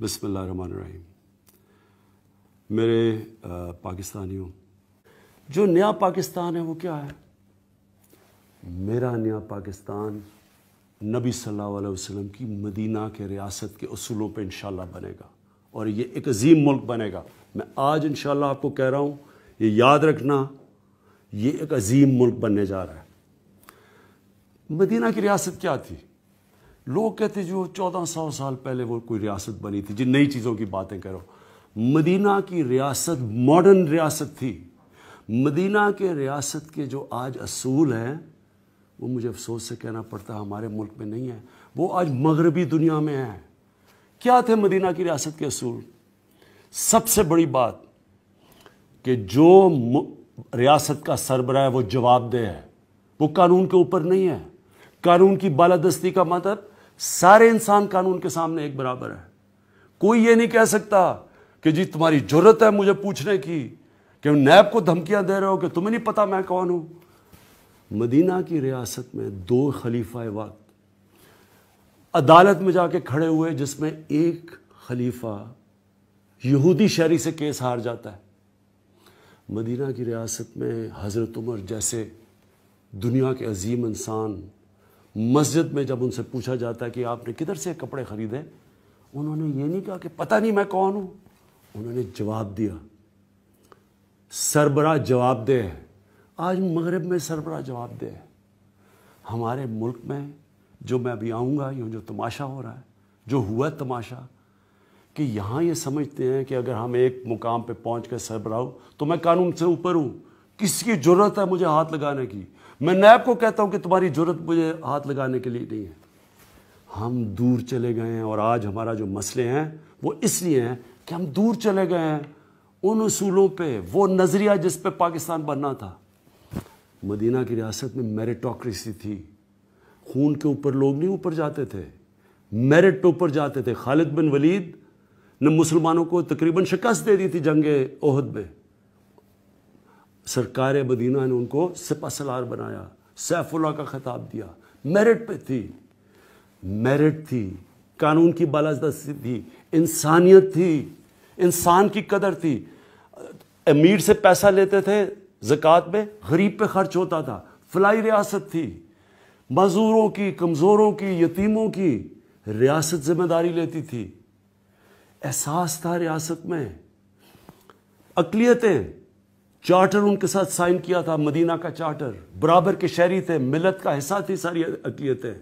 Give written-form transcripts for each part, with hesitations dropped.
بسم اللہ الرحمن الرحیم۔ میرے پاکستانیوں، جو نیا پاکستان ہے وہ کیا ہے؟ میرا نیا پاکستان نبی صلی اللہ علیہ وسلم کی مدینہ کے ریاست کے اصولوں پہ انشاءاللہ بنے گا، اور یہ ایک عظیم ملک بنے گا۔ میں آج انشاءاللہ آپ کو کہہ رہا ہوں، یہ یاد رکھنا، یہ ایک عظیم ملک بننے جا رہا ہے۔ مدینہ کی ریاست کیا تھی؟ لوگ کہتے جو 1400 سال پہلے وہ کوئی ریاست بنی تھی، جن نئی چیزوں کی باتیں کرو۔ مدینہ کی ریاست ماڈرن ریاست تھی۔ مدینہ کے ریاست کے جو آج اصول ہیں وہ مجھے افسوس سے کہنا پڑتا ہے ہمارے ملک میں نہیں ہے، وہ آج مغربی دنیا میں ہیں۔ کیا تھے مدینہ کی ریاست کے اصول؟ سب سے بڑی بات کہ جو ریاست کا سربراہ ہے وہ جواب دہ ہے، وہ قانون کے اوپر نہیں ہے۔ قانون کی بالادستی کا مطلب سارے انسان قانون کے سامنے ایک برابر ہے۔ کوئی یہ نہیں کہہ سکتا کہ جی تمہاری جرت ہے مجھے پوچھنے کی کہ نیب کو دھمکیاں دے رہے ہو کہ تمہیں نہیں پتا میں کون ہوں۔ مدینہ کی ریاست میں 2 خلیفہ وقت عدالت میں جا کے کھڑے ہوئے، جس میں ایک خلیفہ یہودی شہری سے کیس ہار جاتا ہے۔ مدینہ کی ریاست میں حضرت عمر جیسے دنیا کے عظیم انسان مسجد میں جب ان سے پوچھا جاتا ہے کہ آپ نے کدھر سے کپڑے خریدے، انہوں نے یہ نہیں کہا کہ پتہ نہیں میں کون ہوں، انہوں نے جواب دیا۔ سربراہ جواب دہ ہے۔ آج مغرب میں سربراہ جواب دہ ہے۔ ہمارے ملک میں جو میں ابھی آؤں گا، یہ جو تماشا ہو رہا ہے، جو ہوا ہے تماشا، کہ یہاں یہ سمجھتے ہیں کہ اگر ہم ایک مقام پہ پہنچ کر سربراہ ہوں تو میں قانون سے اوپر ہوں، کس کی جرت ہے مجھے ہاتھ لگانے کی؟ میں نیب کو کہتا ہوں کہ تمہاری جرت مجھے ہاتھ لگانے کے لیے نہیں ہے۔ ہم دور چلے گئے ہیں، اور آج ہمارا جو مسئلے ہیں وہ اس لیے ہیں کہ ہم دور چلے گئے ہیں ان اصولوں پہ، وہ نظریہ جس پہ پاکستان بننا تھا۔ مدینہ کی ریاست میں میرٹوکریسی تھی۔ خون کے اوپر لوگ نہیں اوپر جاتے تھے، میرٹ پہ اوپر جاتے تھے۔ خالد بن ولید نے مسلمانوں کو تقریباً شکست دے دی تھی جنگ احد میں۔ سرکار مدینہ نے ان کو سپہ سالار بنایا، سیف اللہ کا خطاب دیا۔ میرٹ پہ تھی، میرٹ تھی، قانون کی بالادستی تھی، انسانیت تھی، انسان کی قدر تھی۔ امیر سے پیسہ لیتے تھے زکوٰۃ میں، غریب پہ خرچ ہوتا تھا۔ فلاحی ریاست تھی، معذوروں کی، کمزوروں کی، یتیموں کی ریاست ذمہ داری لیتی تھی۔ احساس تھا ریاست میں۔ اقلیتیں، چارٹر ان کے ساتھ سائن کیا تھا، مدینہ کا چارٹر، برابر کے شہری تھے، ملت کا حصہ تھی ساری اقلیتیں۔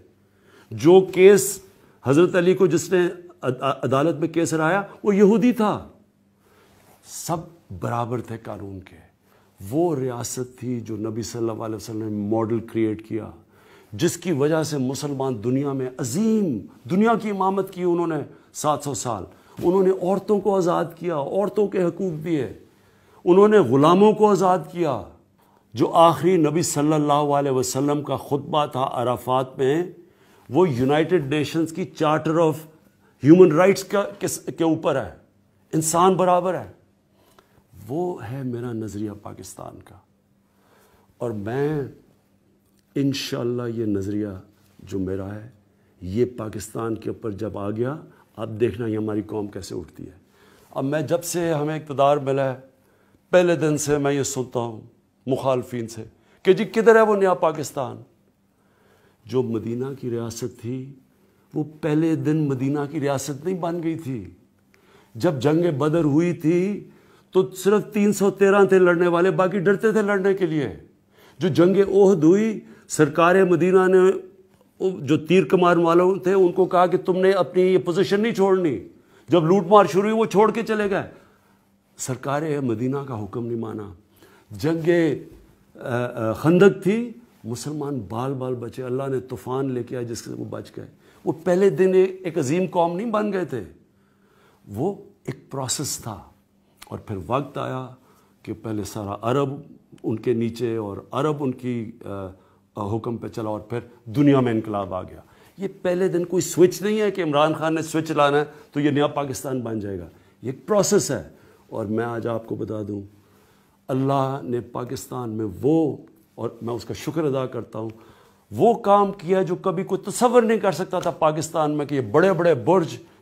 جو کیس حضرت علی کو جس نے عدالت میں کیس ہرایا وہ یہودی تھا۔ سب برابر تھے قانون کے۔ وہ ریاست تھی جو نبی صلی اللہ علیہ وسلم نے ماڈل کریٹ کیا، جس کی وجہ سے مسلمان دنیا میں عظیم دنیا کی امامت کی۔ انہوں نے 700 سال انہوں نے عورتوں کو آزاد کیا، عورتوں کے حقوق دیے، انہوں نے غلاموں کو آزاد کیا۔ جو آخری نبی صلی اللہ علیہ وسلم کا خطبہ تھا عرفات میں، وہ یونائٹڈ نیشنز کی چارٹر آف ہیومن رائٹس کے اوپر ہے، انسان برابر ہے۔ وہ ہے میرا نظریہ پاکستان کا، اور میں انشاءاللہ یہ نظریہ جو میرا ہے، یہ پاکستان کے اوپر جب آ گیا، اب دیکھنا یہ ہماری قوم کیسے اٹھتی ہے۔ اب میں جب سے ہمیں اقتدار ملا ہے، پہلے دن سے میں یہ سنتا ہوں مخالفین سے کہ جی کدھر ہے وہ نیا پاکستان؟ جو مدینہ کی ریاست تھی وہ پہلے دن مدینہ کی ریاست نہیں بن گئی تھی۔ جب جنگ بدر ہوئی تھی تو صرف 313 تھے لڑنے والے، باقی ڈرتے تھے لڑنے کے لیے۔ جو جنگ احد ہوئی، سرکار مدینہ نے جو تیر کمان والوں تھے ان کو کہا کہ تم نے اپنی یہ پوزیشن نہیں چھوڑنی۔ جب لوٹ مار شروع ہوئی وہ چھوڑ کے چلے گئے۔ سرکار مدینہ کا حکم نہیں مانا۔ جنگ خندق تھی، مسلمان بال بال بچے، اللہ نے طوفان لے کے آیا جس سے وہ بچ گئے۔ وہ پہلے دن ایک عظیم قوم نہیں بن گئے تھے، وہ ایک پروسیس تھا۔ اور پھر وقت آیا کہ پہلے سارا عرب ان کے نیچے اور عرب ان کی حکم پہ چلا، اور پھر دنیا میں انقلاب آ گیا۔ یہ پہلے دن کوئی سوئچ نہیں ہے کہ عمران خان نے سوئچ لانا ہے تو یہ نیا پاکستان بن جائے گا۔ یہ ایک پروسیس ہے۔ اور میں آج آپ کو بتا دوں، اللہ نے پاکستان میں وہ، اور میں اس کا شکر ادا کرتا ہوں، وہ کام کیا جو کبھی کوئی تصور نہیں کر سکتا تھا پاکستان میں، کہ یہ بڑے بڑے برج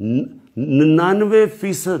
99%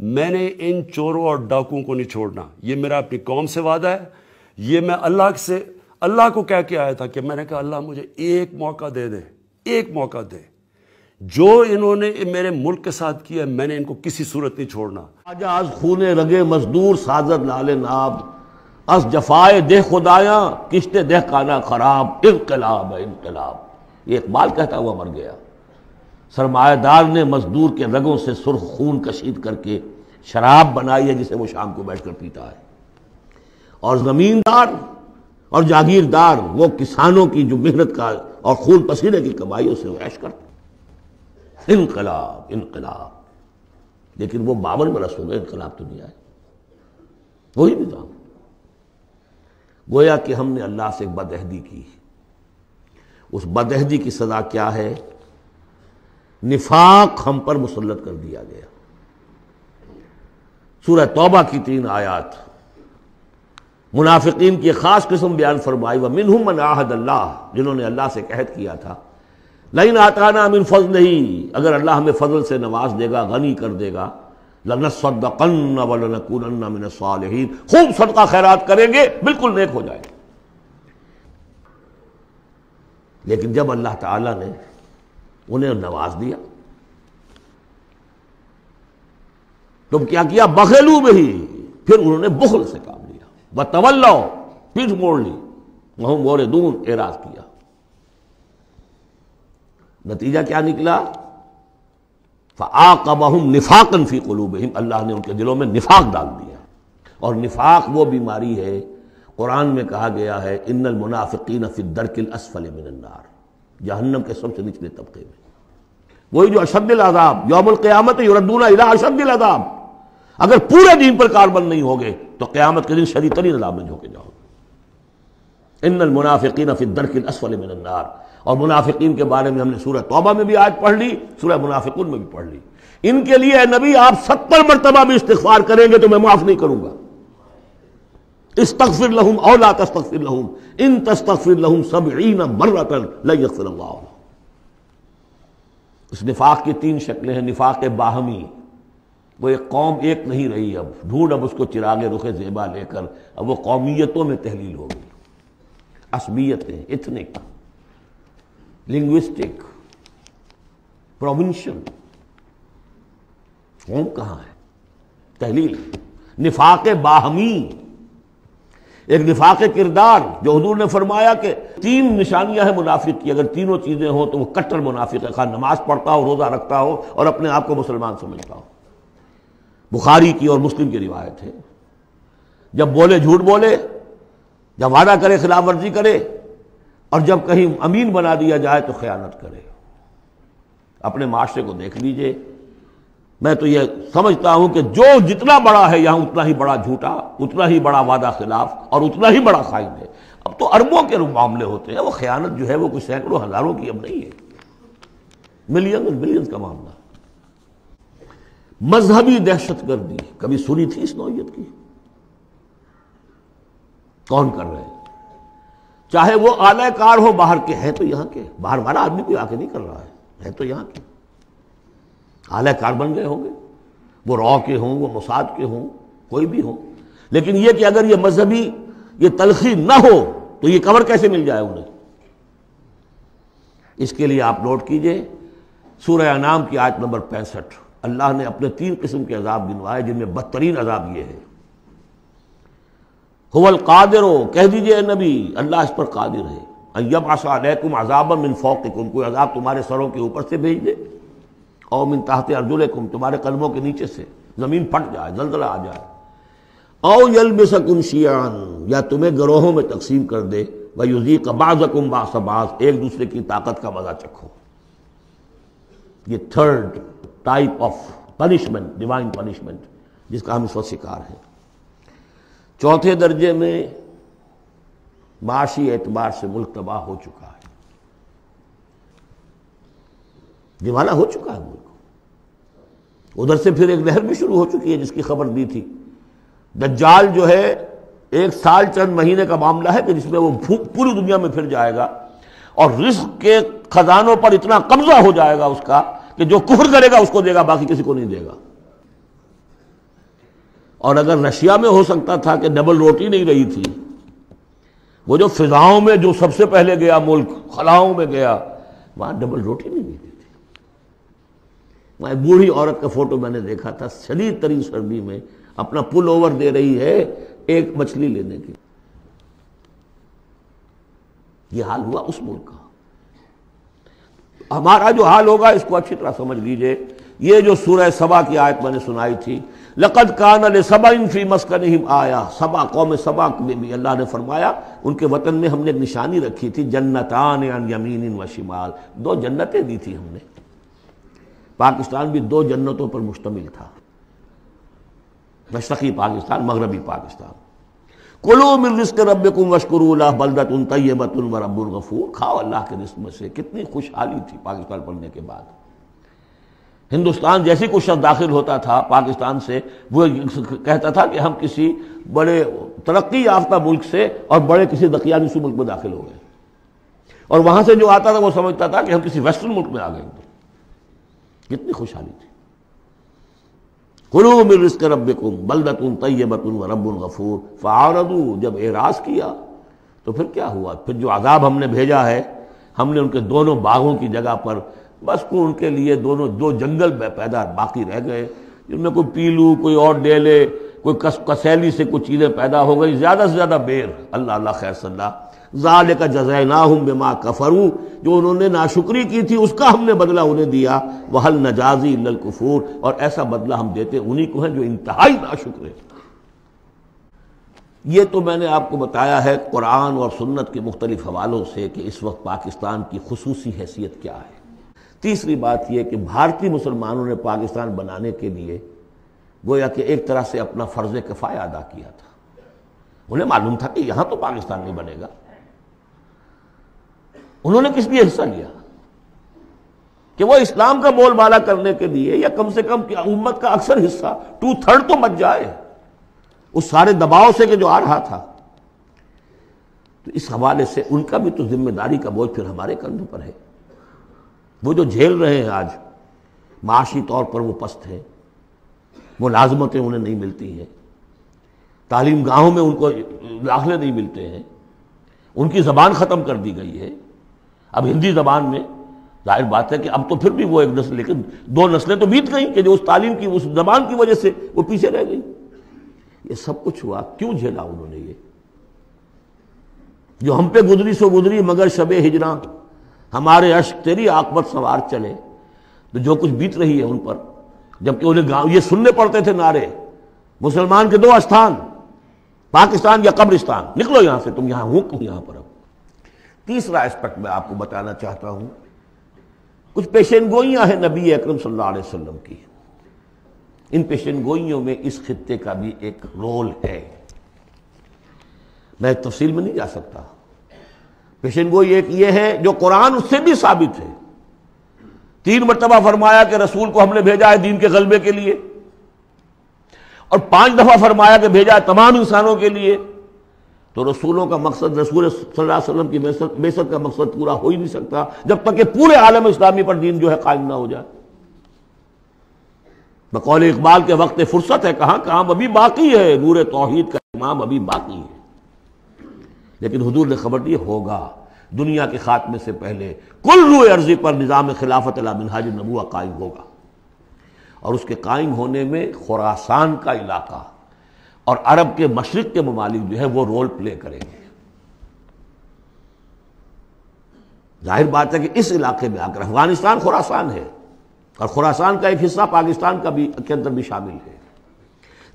میں نے ان چوروں اور ڈاکوؤں کو نہیں چھوڑنا، یہ میرا اپنی قوم سے وعدہ ہے، یہ میں اللہ کو کہہ کے آیا تھا کہ میں نے کہا اللہ مجھے ایک موقع دے دے، ایک موقع دے، جو انہوں نے میرے ملک کے ساتھ کیا میں نے ان کو کسی صورت نہیں چھوڑنا۔ آج از خونے رگے مزدور سازد لال ناب، از جفائے دہ خدایاں کشتے دہ کانا خراب، انقلاب ہے انقلاب۔ یہ اقبال کہتا ہوا مر گیا۔ سرمایہ دار نے مزدور کے رگوں سے سرخ خون کشید کر کے شراب بنائی ہے جسے وہ شام کو بیٹھ کر پیتا ہے، اور زمیندار اور جاگیردار وہ کسانوں کی جو محنت کا اور خون پسینے کی کمائی سے عیش کرتے۔ انقلاب انقلاب، لیکن وہ 52 برس ہو گئے انقلاب تو نہیں آئے، وہی نظام۔ گویا کہ ہم نے اللہ سے ایک بدعہدی کی، اس بدعہدی کی سزا کیا ہے؟ نفاق ہم پر مسلط کر دیا گیا۔ سورہ توبہ کی 3 آیات منافقین کی خاص قسم بیان فرمائی، وَمِنْهُمْ مَنْ عَاهَدَ اللَّهُ، جنہوں نے اللہ سے عہد کیا تھا، لَئِنْ آتَانَا مِنْ فَضْلِهِ، اگر اللہ ہمیں فضل سے نواز دے گا، غنی کر دے گا، لَنَصَّدَّقَنَّ وَلَنَكُونَنَّ مِنَ الصَّالِحِينَ، خوب صدقہ خیرات کریں گے، بالکل نیک ہو جائیں گے۔ لیکن جب اللہ تعالیٰ نے انہیں نواز دیا تو کیا کیا؟ بخلوا بہ، پھر انہوں نے بخل سے کام لیا، وتولوا، پیٹھ موڑ لی، وہم موردون، اعراض کیا۔ نتیجہ کیا نکلا؟ فعاقبہم نفاقا فی قلوبہم، اللہ نے ان کے دلوں میں نفاق ڈال دیا۔ اور نفاق وہ بیماری ہے، قرآن میں کہا گیا ہے ان المنافقین فی الدرک الاسفل من النار، جہنم کے سب سے نچلے طبقے میں۔ وہی جو اشد العذاب، یوم القیامت یردون الی اشد العذاب، اگر پورے دین پر کاربند نہیں ہوگے تو قیامت کے دن شدید ترین عذاب میں جھونکے جاؤ گے۔ ان المنافقین فی الدرک الاسفل من النار، اور منافقین کے بارے میں ہم نے سورہ توبہ میں بھی آیت پڑھ لی، سورہ منافقون میں بھی پڑھ لی۔ ان کے لیے اے نبی آپ 70 مرتبہ بھی استغفار کریں گے تو میں معاف نہیں کروں گا۔ استغفر لهم او لا تستغفر لهم ان تستغفر لهم 70 مرۃ لن یغفر اللہ لهم۔ اس نفاق کی 3 شکلیں ہیں۔ نفاق باہمی، وہ ایک قوم ایک نہیں رہی، اب ڈھونڈ اب اس کو چراغ رخ زیبا لے کر اب وہ قومیتوں میں تحلیل ہو گئی، عصبیتیں، ایتھنک، لنگوسٹک، پروونشل، قوم کہاں ہے؟ تحلیل۔ نفاق باہمی، ایک نفاق کردار، جو حضور نے فرمایا کہ 3 نشانیاں ہیں منافق کی، اگر تینوں چیزیں ہوں تو وہ کٹر منافق ہے، خواہ نماز پڑھتا ہو، روزہ رکھتا ہو اور اپنے آپ کو مسلمان سمجھتا ہو۔ بخاری کی اور مسلم کی روایت ہے، جب بولے جھوٹ بولے، جب وعدہ کرے خلاف ورزی کرے، اور جب کہیں امین بنا دیا جائے تو خیانت کرے۔ اپنے معاشرے کو دیکھ لیجئے، میں تو یہ سمجھتا ہوں کہ جو جتنا بڑا ہے یہاں اتنا ہی بڑا جھوٹا، اتنا ہی بڑا وعدہ خلاف اور اتنا ہی بڑا خائن ہے۔ اب تو اربوں کے معاملے ہوتے ہیں، وہ خیانت جو ہے وہ کوئی سینکڑوں ہزاروں کی اب نہیں ہے، ملین اور بلینز کا معاملہ۔ مذہبی دہشت گردی کبھی سنی تھی اس نوعیت کی؟ کون کر رہے ہیں؟ چاہے وہ اعلی کار ہو باہر کے، ہیں تو یہاں کے، باہر والا آدمی کوئی آ کے نہیں کر رہا ہے تو یہاں کے اعلی کار بن گئے ہوں گے، وہ را کے ہوں، وہ موساد کے ہوں، کوئی بھی ہوں۔ لیکن یہ کہ اگر یہ مذہبی یہ تلخی نہ ہو تو یہ کور کیسے مل جائے انہیں؟ اس کے لیے آپ نوٹ کیجئے سورہ انعام کی آیت نمبر 65، اللہ نے اپنے 3 قسم کے عذاب گنوائے، جن میں بدترین عذاب یہ ہے۔ هو القادر، کہہ دیجئے اے نبی اللہ اس پر قادر ہے، ان یبعث علیکم عذابا من فوقکم، کوئی عذاب تمہارے سروں کے اوپر سے بھیج دے، او من تحت ارجلکم، تمہارے قدموں کے نیچے سے زمین پھٹ جائے، زلزلہ آ جائے، او یلبسکم شیعا، یا تمہیں گروہوں میں تقسیم کر دے، ویذیق بعضکم بعض بعض، ایک دوسرے کی طاقت کا مزہ چکھو۔ یہ 3rd type of punishment, divine punishment, جس کا ہم اس وقت شکار ہیں۔ 4تھے درجے میں معاشی اعتبار سے ملک تباہ ہو چکا ہے، دیوانہ ہو چکا ہے ملک۔ ادھر سے پھر ایک لہر بھی شروع ہو چکی ہے جس کی خبر دی تھی، دجال جو ہے 1 سال چند مہینے کا معاملہ ہے کہ جس میں وہ پوری دنیا میں پھر جائے گا، اور رزق کے خزانوں پر اتنا قبضہ ہو جائے گا اس کا کہ جو کفر کرے گا اس کو دے گا، باقی کسی کو نہیں دے گا۔ اور اگر رشیا میں ہو سکتا تھا کہ ڈبل روٹی نہیں رہی تھی، وہ جو فضاؤں میں جو سب سے پہلے گیا ملک، خلاؤں میں گیا، وہاں ڈبل روٹی نہیں ملتی تھی۔ وہاں ایک بوڑھی عورت کا فوٹو میں نے دیکھا تھا، شدید ترین سردی میں اپنا پل اوور دے رہی ہے ایک مچھلی لینے کی۔ یہ حال ہوا اس ملک کا۔ ہمارا جو حال ہوگا اس کو اچھی طرح سمجھ لیجئے۔ یہ جو سورہ سبا کی آیت میں نے سنائی تھی، لقد کان لسبع فی مسکنہم آیہ، سبا قوم سبا میں بھی اللہ نے فرمایا ان کے وطن میں ہم نے ایک نشانی رکھی تھی، جنتان عن یمین و شمال، دو جنتیں دی تھی ہم نے۔ پاکستان بھی دو جنتوں پر مشتمل تھا، مشرقی پاکستان، مغربی پاکستان۔ کلوا من رزق ربکم واشکروا لہ بلدۃ طیبۃ ورب غفور، کھاؤ اللہ کے رزق میں سے۔ کتنی خوشحالی تھی پاکستان پڑھنے کے بعد۔ ہندوستان جیسے کوئی شخص داخل ہوتا تھا پاکستان سے، وہ کہتا تھا کہ ہم کسی بڑے ترقی یافتہ ملک سے اور بڑے کسی دقیانوسی ملک میں داخل ہو گئے، اور وہاں سے جو آتا تھا وہ سمجھتا تھا کہ ہم کسی ویسٹرن ملک میں آ گئے۔ کتنی خوشحالی تھی۔ کلوا من رزق ربکم بلدۃ طیبۃ ورب غفور فاعرضوا، جب اعراض کیا تو پھر کیا ہوا؟ پھر جو عذاب ہم نے بھیجا ہے، ہم نے ان کے دونوں باغوں کی جگہ پر بس کو ان کے لیے دو جنگل پیدا باقی رہ گئے، جن میں کوئی پیلو، کوئی اور ڈیلے، کوئی کسیلی سے کچھ چیزیں پیدا ہو گئی، زیادہ سے زیادہ بیر۔ اللہ اللہ خیر صلی اللہ۔ ذالک جزیناہم بما کفروا، جو انہوں نے ناشکری کی تھی اس کا ہم نے بدلہ انہیں دیا۔ وہل نجازی الا الکفور، اور ایسا بدلہ ہم دیتے انہی کو ہیں جو انتہائی ناشکر ہیں۔ یہ تو میں نے آپ کو بتایا ہے قرآن اور سنت کے مختلف حوالوں سے کہ اس وقت پاکستان کی خصوصی حیثیت کیا ہے۔ تیسری بات یہ کہ بھارتی مسلمانوں نے پاکستان بنانے کے لیے گویا کہ ایک طرح سے اپنا فرض کفایہ ادا کیا تھا۔ انہیں معلوم تھا کہ یہاں تو پاکستان نہیں بنے گا۔ انہوں نے کس لیے حصہ لیا؟ کہ وہ اسلام کا بول بالا کرنے کے لیے، یا کم سے کم امت کا اکثر حصہ 2/3 تو بچ جائے اس سارے دباؤ سے کہ جو آ رہا تھا۔ تو اس حوالے سے ان کا بھی تو ذمہ داری کا بوجھ پھر ہمارے کندھوں پر ہے۔ وہ جو جھیل رہے ہیں آج، معاشی طور پر وہ پست ہیں، ملازمتیں انہیں نہیں ملتی ہیں، تعلیم گاہوں میں ان کو داخلے نہیں ملتے ہیں، ان کی زبان ختم کر دی گئی ہے۔ اب ہندی زبان میں ظاہر بات ہے کہ اب تو پھر بھی وہ ایک نسل، لیکن 2 نسلیں تو بیت گئیں کہ جو اس تعلیم کی، اس زبان کی وجہ سے وہ پیچھے رہ گئی۔ یہ سب کچھ ہوا، کیوں جھیلا انہوں نے؟ یہ جو ہم پہ گزری سو گزری مگر شب ہجراں، ہمارے اشک تیری عاقبت سوار چلے، تو جو کچھ بیت رہی ہے ان پر، جبکہ انہیں یہ سننے پڑتے تھے نعرے، مسلمان کے 2 استھان، پاکستان یا قبرستان، نکلو یہاں سے، تم یہاں ہو کیوں یہاں پر؟ اب تیسرا اسپیکٹ میں آپ کو بتانا چاہتا ہوں، کچھ پیشین گوئیاں ہیں نبی اکرم صلی اللہ علیہ وسلم کی۔ ان پیشین گوئیوں میں اس خطے کا بھی ایک رول ہے، میں تفصیل میں نہیں جا سکتا۔ پیشین گوئی ایک یہ ہے جو قرآن اس سے بھی ثابت ہے، 3 مرتبہ فرمایا کہ رسول کو ہم نے بھیجا ہے دین کے غلبے کے لیے، اور 5 دفعہ فرمایا کہ بھیجا ہے تمام انسانوں کے لیے۔ تو رسولوں کا مقصد، رسول صلی اللہ علیہ وسلم کی بعثت کا مقصد پورا ہو ہی نہیں سکتا جب تک کہ پورے عالم اسلامی پر دین جو ہے قائم نہ ہو جائے۔ بقول اقبال کے وقت فرصت ہے کہاں، کام ابھی باقی ہے، نور توحید کا امام ابھی باقی ہے۔ لیکن حضور نے خبر دی ہوگا، دنیا کے خاتمے سے پہلے کل روئے ارضی پر نظام خلافت علی منہاج النبوہ قائم ہوگا، اور اس کے قائم ہونے میں خراسان کا علاقہ اور عرب کے مشرق کے ممالک جو ہے وہ رول پلے کریں گے۔ ظاہر بات ہے کہ اس علاقے میں آ کر افغانستان خراسان ہے، اور خراسان کا ایک حصہ پاکستان کا بھی کے اندر بھی شامل ہے۔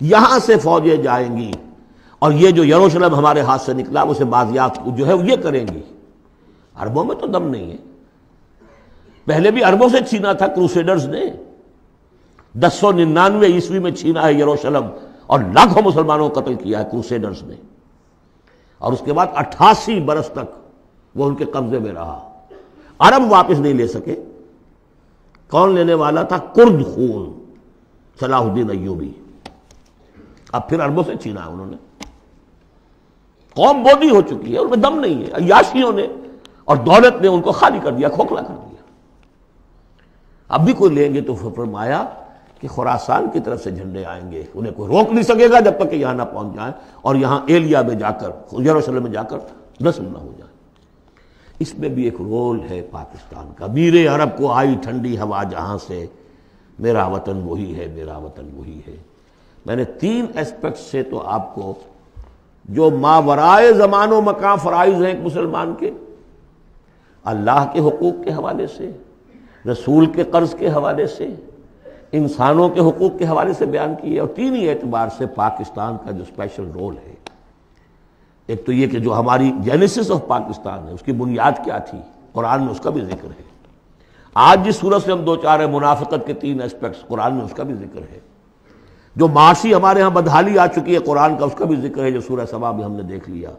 یہاں سے فوجیں جائیں گی، اور یہ جو یروشلم ہمارے ہاتھ سے نکلا اسے بازیافت جو ہے یہ کریں گی۔ عربوں میں تو دم نہیں ہے، پہلے بھی عربوں سے چھینا تھا کروسیڈرز نے، 1099 عیسوی میں چھینا ہے یروشلم، اور لاکھوں مسلمانوں کو قتل کیا ہے کروسیڈرز نے، اور اس کے بعد 88 برس تک وہ ان کے قبضے میں رہا۔ عرب واپس نہیں لے سکے، کون لینے والا تھا؟ کرد خون، صلاح الدین ایوبی۔ اب پھر عربوں سے چھینا ہے انہوں نے، قوم بودی ہو چکی ہے، ان میں دم نہیں ہے، عیاشیوں نے اور دولت نے ان کو خالی کر دیا، کھوکھلا کر دیا۔ اب بھی کوئی لیں گے تو فرمایا کہ کہ خراسان کی طرف سے جھنڈے آئیں گے، انہیں کوئی روک نہیں سکے گا جب تک کہ یہاں نہ پہنچ جائیں اور یہاں ایلیا میں جا کر، یروشلم میں جا کر نصب نہ ہو جائیں۔ اس میں بھی ایک رول ہے پاکستان کا۔ میر عرب کو آئی ٹھنڈی ہوا جہاں سے، میرا وطن وہی ہے، میرا وطن وہی ہے۔ میں نے 3 اسپیکٹ سے تو آپ کو جو ماورائے زمان و مکان فرائض ہیں ایک مسلمان کے، اللہ کے حقوق کے حوالے سے، رسول کے قرض کے حوالے سے، انسانوں کے حقوق کے حوالے سے بیان کی ہے، اور 3 ہی اعتبار سے پاکستان کا جو اسپیشل رول ہے۔ ایک تو یہ کہ جو ہماری جینیسس آف پاکستان ہے، اس کی بنیاد کیا تھی، قرآن میں اس کا بھی ذکر ہے۔ آج جس صورت سے ہم دو چار ہیں، منافقت کے 3 اسپیکٹس، قرآن میں اس کا بھی ذکر ہے۔ جو معاشی ہمارے ہاں بدحالی آ چکی ہے قرآن کا، اس کا بھی ذکر ہے جو سورہ سبا میں ہم نے دیکھ لیا۔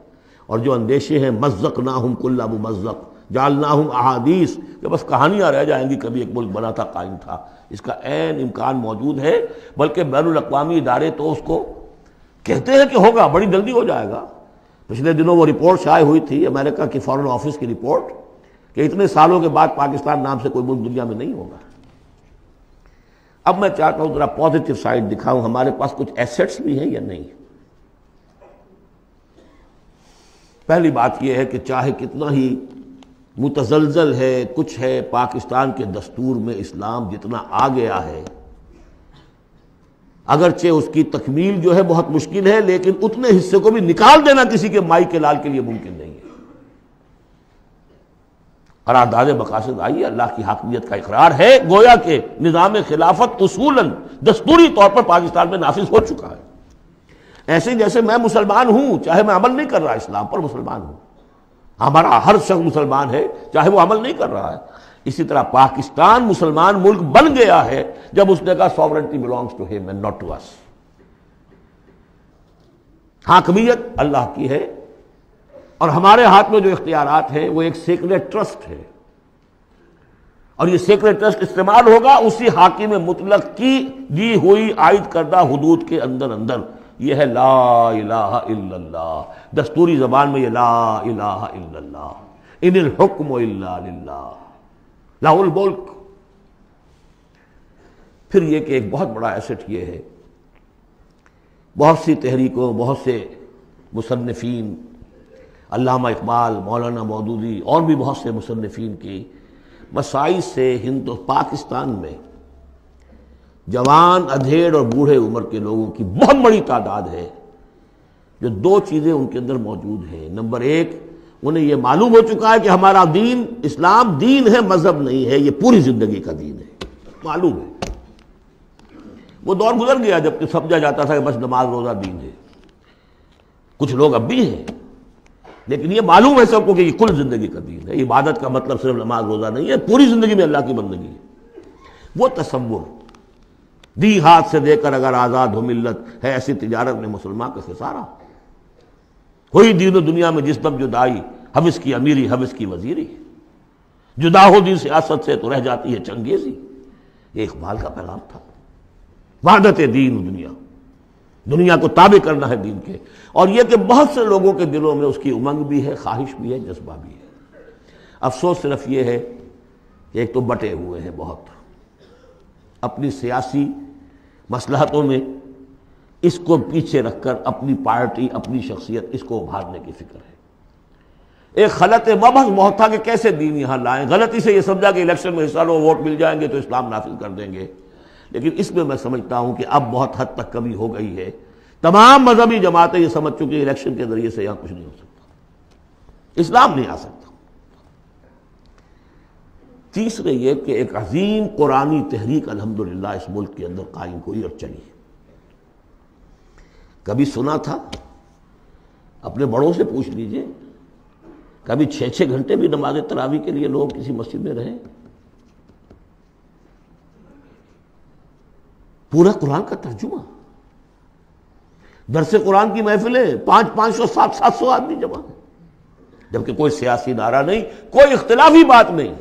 اور جو اندیشے ہیں، مزقناہم کل ممزق جعلناہم احادیث، کہ بس کہانیاں رہ جائیں گی، کبھی ایک ملک بنا تھا، قائم تھا، اس کا عین امکان موجود ہے، بلکہ بین الاقوامی ادارے تو اس کو کہتے ہیں کہ ہوگا، بڑی جلدی ہو جائے گا۔ پچھلے دنوں وہ رپورٹ شائع ہوئی تھی امریکہ کی فارن آفس کی رپورٹ، کہ اتنے سالوں کے بعد پاکستان نام سے کوئی ملک دنیا میں نہیں ہوگا۔ اب میں چاہتا ہوں ذرا پازیٹو سائڈ دکھاؤں، ہمارے پاس کچھ ایسٹس بھی ہیں یا نہیں۔ پہلی بات یہ ہے کہ چاہے کتنا ہی متزلزل ہے، کچھ ہے، پاکستان کے دستور میں اسلام جتنا آ گیا ہے، اگرچہ اس کی تکمیل جو ہے بہت مشکل ہے، لیکن اتنے حصے کو بھی نکال دینا کسی کے مائی کے لال کے لیے ممکن نہیں ہے۔ قرارداد مقاصد آئی، اللہ کی حاکمیت کا اقرار ہے، گویا کہ نظام خلافت اصولاً دستوری طور پر پاکستان میں نافذ ہو چکا ہے۔ ایسے جیسے میں مسلمان ہوں، چاہے میں عمل نہیں کر رہا اسلام پر، مسلمان ہوں، ہمارا ہر شخص مسلمان ہے چاہے وہ عمل نہیں کر رہا ہے، اسی طرح پاکستان مسلمان ملک بن گیا ہے جب اس نے کہا sovereignty belongs to him and not to us۔ حاکمیت اللہ کی ہے، اور ہمارے ہاتھ میں جو اختیارات ہیں وہ ایک سیکریٹ ٹرسٹ ہے، اور یہ سیکریٹ ٹرسٹ استعمال ہوگا اسی حاکم مطلق کی دی ہوئی عائد کردہ حدود کے اندر۔ یہ ہے لا الہ الا اللہ، دستوری زبان میں یہ لا الہ الا اللہ، ان الحکم الا للہ، لہ الملک۔ پھر یہ کہ ایک بہت بڑا ایسٹ یہ ہے، بہت سی تحریکوں، بہت سے مصنفین، علامہ اقبال، مولانا مودودی اور بھی بہت سے مصنفین کی مسائل سے پاکستان میں جوان، ادھیڑ اور بوڑھے عمر کے لوگوں کی بہت بڑی تعداد ہے جو 2 چیزیں ان کے اندر موجود ہیں۔ نمبر 1، انہیں یہ معلوم ہو چکا ہے کہ ہمارا دین اسلام دین ہے، مذہب نہیں ہے، یہ پوری زندگی کا دین ہے، معلوم ہے۔ وہ دور گزر گیا جب کہ سمجھا جاتا تھا کہ بس نماز روزہ دین ہے، کچھ لوگ اب بھی ہیں، لیکن یہ معلوم ہے سب کو کہ یہ کل زندگی کا دین ہے۔ عبادت کا مطلب صرف نماز روزہ نہیں ہے، پوری زندگی میں اللہ کی بندگی ہے۔ وہ تصور دی ہاتھ سے دے کر اگر آزاد ہو ملت، ہے ایسی تجارت میں مسلمان کا خسارہ۔ ہوئی دین و دنیا میں جس دم جدائی، حبس کی امیری حبس کی وزیری، جدا ہو دین سیاست سے تو رہ جاتی ہے چنگیزی۔ یہ اقبال کا پیغام تھا، وحدت دین و دنیا، دنیا کو تابع کرنا ہے دین کے۔ اور یہ کہ بہت سے لوگوں کے دلوں میں اس کی امنگ بھی ہے، خواہش بھی ہے، جذبہ بھی ہے۔ افسوس صرف یہ ہے کہ ایک تو بٹے ہوئے ہیں بہت، اپنی سیاسی مصلحتوں میں اس کو پیچھے رکھ کر اپنی پارٹی، اپنی شخصیت، اس کو ابھارنے کی فکر ہے۔ ایک خلط مبحث بہت تھا کہ کیسے دین یہاں لائیں، غلطی سے یہ سمجھا کہ الیکشن میں حصہ لو، ووٹ مل جائیں گے تو اسلام نافذ کر دیں گے، لیکن اس میں میں سمجھتا ہوں کہ اب بہت حد تک کمی ہو گئی ہے۔ تمام مذہبی جماعتیں یہ سمجھ چکی ہیں الیکشن کے ذریعے سے یہاں کچھ نہیں ہو سکتا، اسلام نہیں آ سکتا۔ تیسرے یہ کہ ایک عظیم قرآنی تحریک الحمدللہ اس ملک کے اندر قائم ہوئی اور چلی۔ کبھی سنا تھا؟ اپنے بڑوں سے پوچھ لیجئے، کبھی 6 گھنٹے بھی نماز تراویح کے لیے لوگ کسی مسجد میں رہے؟ پورا قرآن کا ترجمہ، درس قرآن کی محفلیں، 500 700 آدمی جمع، جبکہ کوئی سیاسی نعرہ نہیں، کوئی اختلافی بات نہیں۔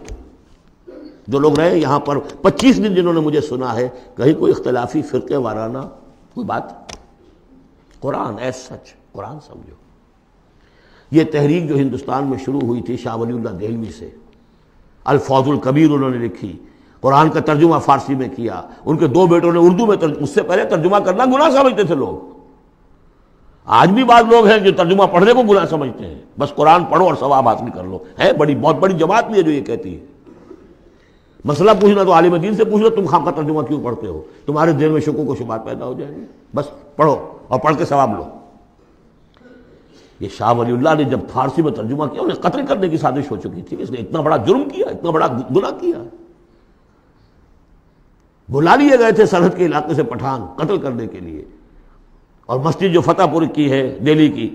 جو لوگ رہے یہاں پر 25 دن، جنہوں نے مجھے سنا ہے، کہیں کوئی اختلافی فرقے وارانہ کوئی بات، قرآن ایز سچ، قرآن سمجھو۔ یہ تحریک جو ہندوستان میں شروع ہوئی تھی شاہ ولی اللہ دہلوی سے، الفوز الکبیر انہوں نے لکھی، قرآن کا ترجمہ فارسی میں کیا، ان کے 2 بیٹوں نے اردو میں اس سے پہلے ترجمہ کرنا گناہ سمجھتے تھے لوگ. آج بھی بعض لوگ ہیں جو ترجمہ پڑھنے کو گناہ سمجھتے ہیں، بس قرآن پڑھو اور ثواب حاصل کر لو. ہے بہت بڑی جماعت بھی ہے جو یہ کہتی ہے. مسئلہ پوچھنا تو عالم دین سے پوچھ لو، تم خام کا ترجمہ کیوں پڑھتے ہو؟ تمہارے دل میں شکوک و شبہات پیدا ہو جائیں گے. بس پڑھو اور پڑھ کے ثواب لو. یہ شاہ ولی اللہ نے جب فارسی میں ترجمہ کیا انہیں قتل کرنے کی سازش ہو چکی تھی. اس نے اتنا بڑا جرم کیا، اتنا بڑا گناہ کیا. بلا لیے گئے تھے سرحد کے علاقے سے پٹھان قتل کرنے کے لیے. اور مسجد جو فتح پور کی ہے دہلی کی،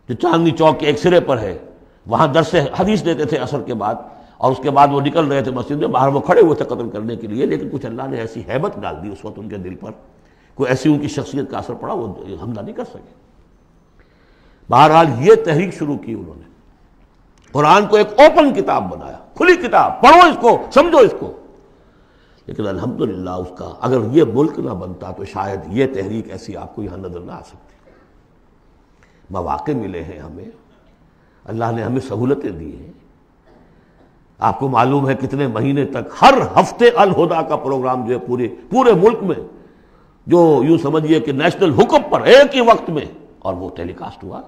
جو چاندنی چوک کے ایک سرے پر ہے، وہاں درس حدیث دیتے تھے عصر کے بعد، اور اس کے بعد وہ نکل رہے تھے مسجد میں، باہر وہ کھڑے ہوئے تھے قتل کرنے کے لیے. لیکن کچھ اللہ نے ایسی ہیبت ڈال دی اس وقت ان کے دل پر، کوئی ایسی ان کی شخصیت کا اثر پڑا، وہ حملہ نہیں کر سکے. بہرحال یہ تحریک شروع کی انہوں نے، قرآن کو ایک اوپن کتاب بنایا، کھلی کتاب، پڑھو اس کو، سمجھو اس کو. لیکن الحمدللہ اس کا اگر یہ ملک نہ بنتا تو شاید یہ تحریک ایسی آپ کو یہاں نظر نہ آ سکتی. مواقع ملے ہیں ہمیں، اللہ نے ہمیں سہولتیں دی ہیں. آپ کو معلوم ہے کتنے مہینے تک ہر ہفتے الہدا کا پروگرام جو ہے پورے ملک میں، جو یوں سمجھیے کہ نیشنل حکم پر ایک ہی وقت میں، اور وہ ٹیلی کاسٹ ہوا.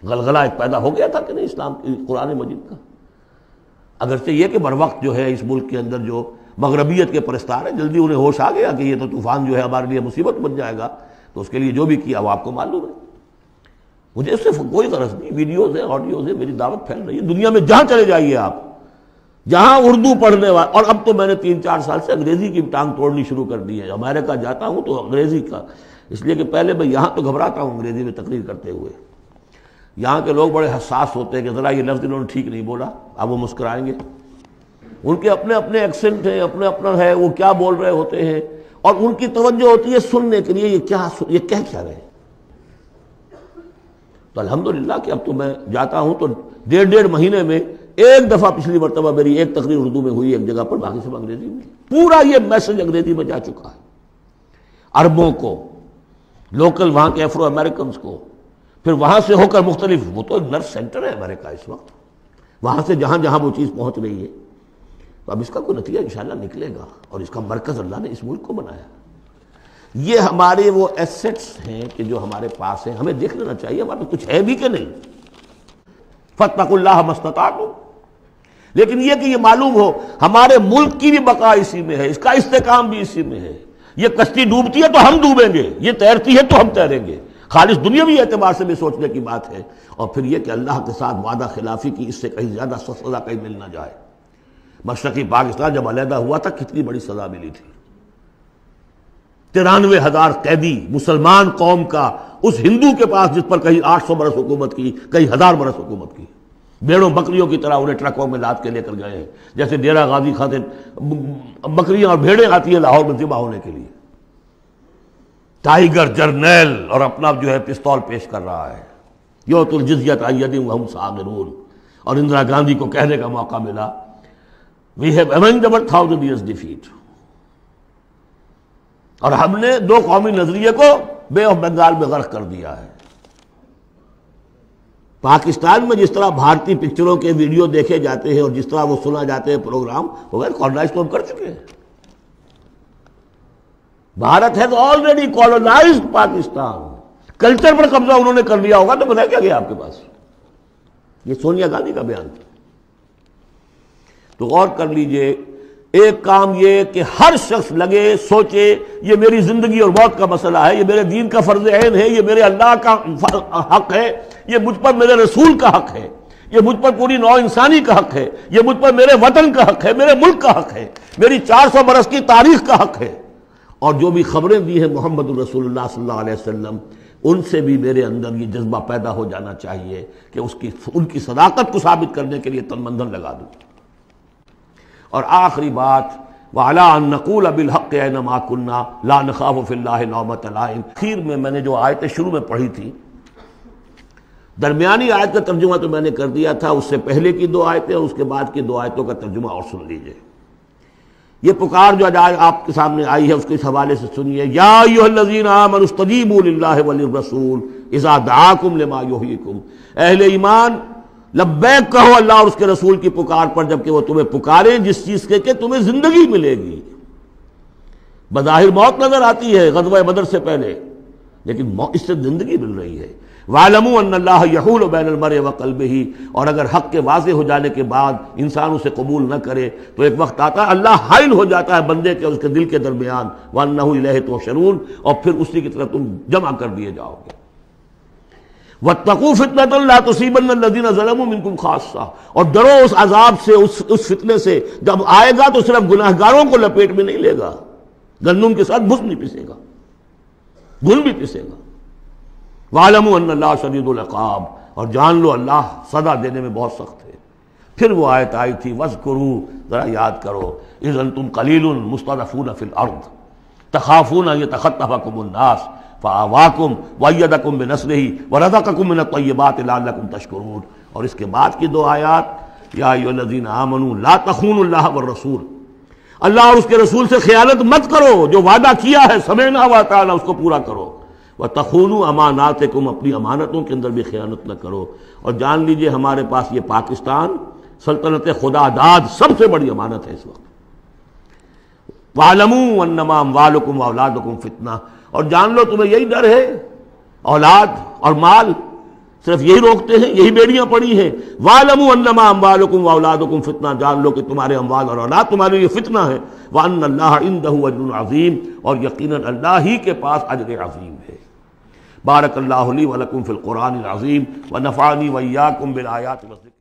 غلغلہ ایک پیدا ہو گیا تھا کہ نہیں اسلام قرآن مجید کا. اگرچہ یہ کہ بر وقت جو ہے اس ملک کے اندر جو مغربیت کے پرستار ہیں، جلدی انہیں ہوش آ گیا کہ یہ تو طوفان جو ہے ہمارے لیے مصیبت بن جائے گا، تو اس کے لیے جو بھی کیا وہ آپ کو معلوم ہے. مجھے اس سے کوئی غرض نہیں، ویڈیوز ہیں، آڈیوز ہیں، میری دعوت پھیل رہی ہے. دنیا میں جہاں چلے جائیے آپ، جہاں اردو پڑھنے والے، اور اب تو میں نے 3-4 سال سے انگریزی کی ٹانگ توڑنی شروع کر دی ہے. امریکہ جاتا ہوں تو انگریزی کا، اس لیے کہ پہلے میں یہاں تو گھبراتا ہوں انگریزی میں تقریر کرتے ہوئے. یہاں کے لوگ بڑے حساس ہوتے ہیں کہ ذرا یہ لفظ انہوں نے ٹھیک نہیں بولا، اب وہ مسکرائیں گے. ان کے اپنے اپنے ایکسنٹ ہیں، اپنا اپنا ہے، وہ کیا بول رہے ہوتے ہیں، اور ان کی توجہ ہوتی ہے سننے کے لیے یہ کہہ کیا رہے ہیں. تو الحمدللہ کہ اب تو میں جاتا ہوں تو 1.5 مہینے میں ایک دفعہ، پچھلی مرتبہ میری ایک تقریر اردو میں ہوئی ایک جگہ پر، باقی سب انگریزی میں. پورا یہ میسج انگریزی میں جا چکا ہے عربوں کو، لوکل وہاں کے افرو امریکنز کو، پھر وہاں سے ہو کر مختلف، وہ تو نرس سینٹر ہے امریکہ اس وقت، وہاں سے جہاں جہاں وہ چیز پہنچ رہی ہے. تو اب اس کا کوئی نتیجہ انشاءاللہ نکلے گا، اور اس کا مرکز اللہ نے اس ملک کو بنایا. یہ ہمارے وہ ایسٹس ہیں کہ جو ہمارے پاس ہیں، ہمیں دیکھ لینا چاہیے ہمارے کچھ ہے بھی کہ نہیں. فاتقوا اللہ ما استطعتم. لیکن یہ کہ یہ معلوم ہو ہمارے ملک کی بھی بقا اسی میں ہے، اس کا استحکام بھی اسی میں ہے. یہ کشتی ڈوبتی ہے تو ہم ڈوبیں گے، یہ تیرتی ہے تو ہم تیریں گے. خالص دنیاوی اعتبار سے بھی سوچنے کی بات ہے. اور پھر یہ کہ اللہ کے ساتھ وعدہ خلافی کی اس سے کہیں زیادہ سزا کہیں مل نہ جائے. مشرقی پاکستان جب علیحدہ ہوا تھا کتنی بڑی سزا ملی تھی. 93,000 قیدی مسلمان قوم کا اس ہندو کے پاس جس پر کہیں 800 برس حکومت کی، کہیں 1000 برس حکومت کی. بھیڑوں بکریوں کی طرح انہیں ٹرکوں میں لاد کے لے کر گئے ہیں، جیسے ڈیرہ غازی خاطر بکریاں اور بھیڑیں آتی ہیں لاہور میں ذبح ہونے کے لیے. ٹائیگر جرنیل اور اپنا جو ہے پستول پیش کر رہا ہے، یؤتوا الجزیۃ عن ید وہم صاغرون. اور اندرا گاندھی کو کہنے کا موقع ملا، We have avenged our 1000 years defeat. اور ہم نے 2 قومی نظریے کو بے آف بنگال میں غرق کر دیا ہے. پاکستان میں جس طرح بھارتی پکچروں کے ویڈیو دیکھے جاتے ہیں اور جس طرح وہ سنا جاتے ہیں پروگرام، وہ کالونائز تو ہم کر چکے ہیں. Bharat has already colonized Pakistan. Culture پر قبضہ انہوں نے کر لیا ہوگا تو بتایا کیا گیا آپ کے پاس. یہ سونیا گاندھی کا بیان تھا. تو غور کر لیجئے، ایک کام یہ کہ ہر شخص لگے سوچے یہ میری زندگی اور موت کا مسئلہ ہے، یہ میرے دین کا فرض عین ہے، یہ میرے اللہ کا حق ہے، یہ مجھ پر میرے رسول کا حق ہے، یہ مجھ پر پوری نوع انسانی کا حق ہے، یہ مجھ پر میرے وطن کا حق ہے، میرے ملک کا حق ہے، میری 400 برس کی تاریخ کا حق ہے. اور جو بھی خبریں دی ہیں محمد الرسول اللہ صلی اللہ علیہ وسلم، ان سے بھی میرے اندر یہ جذبہ پیدا ہو جانا چاہیے کہ ان کی صداقت کو ثابت کرنے کے لیے تن من دھن لگا دوں. اور آخری بات، وَعَلَىٰ أَن نَّقُولَ بِالْحَقِّ أَيْنَمَا كُنَّا لَا نَخَافُ فِي اللَّهِ لَوْمَةَ لَائِمٍ. اخیر میں نے جو آیتیں شروع میں پڑھی تھی، درمیانی آیت کا ترجمہ تو میں نے کر دیا تھا، اس سے پہلے کی 2 آیتیں اور اس کے بعد کی 2 آیتوں کا ترجمہ اور سن لیجئے. یہ پکار جو آج آپ کے سامنے آئی ہے اس کے حوالے سے سنیے. یا ایھا الذین آمنوا استجیبوا للہ وللرسول اذا دعاکم لما یحییکم. اہل ایمان لبیک کہو اللہ اور اس کے رسول کی پکار پر جبکہ وہ تمہیں پکاریں جس چیز کے کہ تمہیں زندگی ملے گی. بظاہر موت نظر آتی ہے غزوہ بدر سے پہلے، لیکن اس سے زندگی مل رہی ہے. وَاعْلَمُوا أَنَّ اللَّهَ يَحُولُ بَيْنَ الْمَرْءِ وَقَلْبِهِ، اور اگر حق کے واضح ہو جانے کے بعد انسان اسے قبول نہ کرے تو ایک وقت آتا ہے اللہ حائل ہو جاتا ہے بندے کے اس کے دل کے درمیان، وَأَنَّهُ إِلَيْهِ تُحْشَرُونَ، اور پھر اسی کی طرف تم جمع کر دیے جاؤ گے. وَاتَّقُوا فِتْنَةً لَا تُصِيبَنَّ الَّذِينَ ظَلَمُوا مِنكُمْ خَاصَّةً، اور ڈرو اس عذاب سے، اس فتنے سے جب آئے گا تو صرف گناہگاروں کو لپیٹ میں نہیں لے گا، گندم کے ساتھ بھس نہیں پسے گا، گل بھی پسے گا. وَاعْلَمُوا أَنَّ اللَّهَ شَدِيدُ الْعِقَابِ، اور جان لو اللہ سزا دینے میں بہت سخت ہے. پھر وہ آیت آئی تھی وَاذْكُرُوا، ذرا یاد کرو، إِذْ أَنْتُمْ قَلِيلٌ مُسْتَضْعَفُونَ فِي الْأَرْضِ تَخَافُونَ أَنْ يَتَخَطَّفَكُمُ النَّاسُ فَآوَاكُمْ وَأَيَّدَكُمْ بِنَصْرِهِ وَرَزَقَكُمْ مِنَ الطَّيِّبَاتِ لَعَلَّكُمْ تَشْكُرُونَ. اور اس کے بعد کی دو آیات، یا ایھا الذین آمنوا لا تخونوا اللہ والرسول، اللہ اور اس کے رسول سے خیانت مت کرو، جو وعدہ کیا ہے سمعنا وأطعنا اس کو پورا کرو. وَتَخُونُوا أَمَانَاتِكُمْ، اپنی امانتوں کے اندر بھی خیانت نہ کرو. اور جان لیجئے ہمارے پاس یہ پاکستان سلطنت خدا داد سب سے بڑی امانت ہے اس وقت. وَاعْلَمُوا أَنَّمَا أَمْوَالُكُمْ وَأَوْلَادُكُمْ فِتْنَةٌ، اور جان لو تمہیں یہی ڈر ہے، اولاد اور مال صرف یہی روکتے ہیں، یہی بیڑیاں پڑی ہیں. وَاعْلَمُوا أَنَّمَا أَمْوَالُكُمْ وَأَوْلَادُكُمْ فِتْنَةٌ، جان لو کہ تمہارے اموال اور اولاد تمہارے لیے فتنہ ہے. وَأَنَّ اللَّهَ عِندَهُ أَجْرٌ عَظِيمٌ، اور یقیناً اللہ ہی کے پاس اجر عظیم ہے. بارک اللہ لی ولکم فی القرآن العظیم ونفعنی وإیاکم بالآیات والذکر